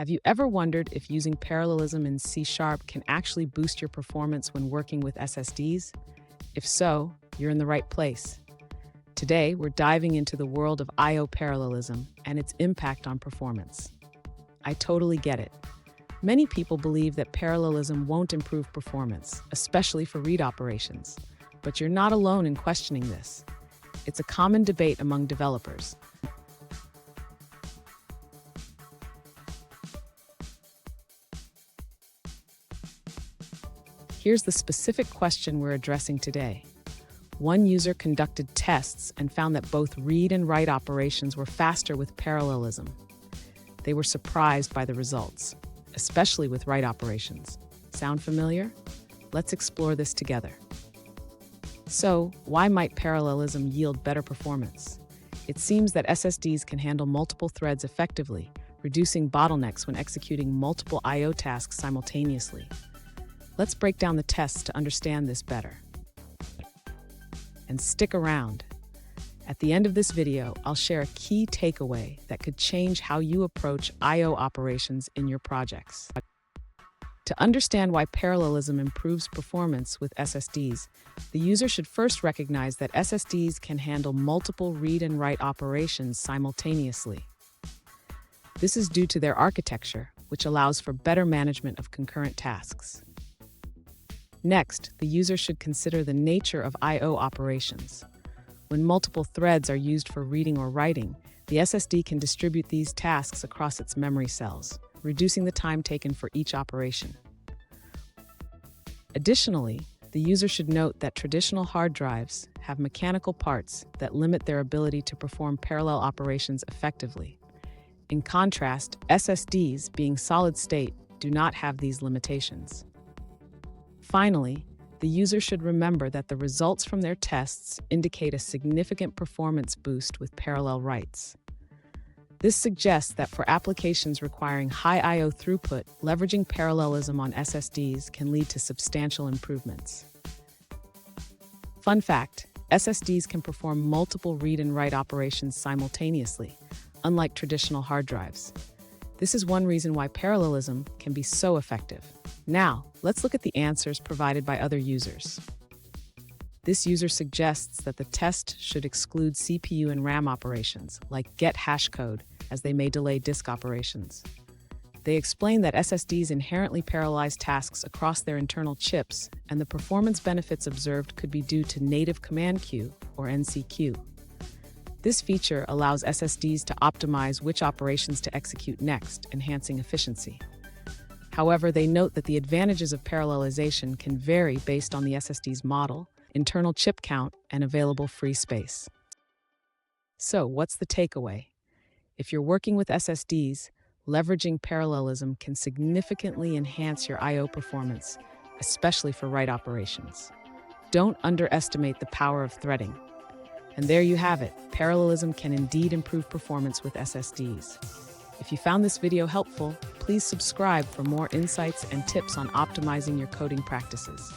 Have you ever wondered if using parallelism in C# can actually boost your performance when working with SSDs? If so, you're in the right place. Today, we're diving into the world of I/O parallelism and its impact on performance. I totally get it. Many people believe that parallelism won't improve performance, especially for read operations. But you're not alone in questioning this. It's a common debate among developers. Here's the specific question we're addressing today. One user conducted tests and found that both read and write operations were faster with parallelism. They were surprised by the results, especially with write operations. Sound familiar? Let's explore this together. So, why might parallelism yield better performance? It seems that SSDs can handle multiple threads effectively, reducing bottlenecks when executing multiple I/O tasks simultaneously. Let's break down the tests to understand this better. And stick around. At the end of this video, I'll share a key takeaway that could change how you approach I/O operations in your projects. To understand why parallelism improves performance with SSDs, the user should first recognize that SSDs can handle multiple read and write operations simultaneously. This is due to their architecture, which allows for better management of concurrent tasks. Next, the user should consider the nature of I/O operations. When multiple threads are used for reading or writing, the SSD can distribute these tasks across its memory cells, reducing the time taken for each operation. Additionally, the user should note that traditional hard drives have mechanical parts that limit their ability to perform parallel operations effectively. In contrast, SSDs, being solid-state, do not have these limitations. Finally, the user should remember that the results from their tests indicate a significant performance boost with parallel writes. This suggests that for applications requiring high I/O throughput, leveraging parallelism on SSDs can lead to substantial improvements. Fun fact: SSDs can perform multiple read and write operations simultaneously, unlike traditional hard drives. This is one reason why parallelism can be so effective. Now, let's look at the answers provided by other users. This user suggests that the test should exclude CPU and RAM operations, like get hash code, as they may delay disk operations. They explain that SSDs inherently parallelize tasks across their internal chips, and the performance benefits observed could be due to native command queue, or NCQ. This feature allows SSDs to optimize which operations to execute next, enhancing efficiency. However, they note that the advantages of parallelization can vary based on the SSD's model, internal chip count, and available free space. So, what's the takeaway? If you're working with SSDs, leveraging parallelism can significantly enhance your I/O performance, especially for write operations. Don't underestimate the power of threading. And there you have it, parallelism can indeed improve performance with SSDs. If you found this video helpful, please subscribe for more insights and tips on optimizing your coding practices.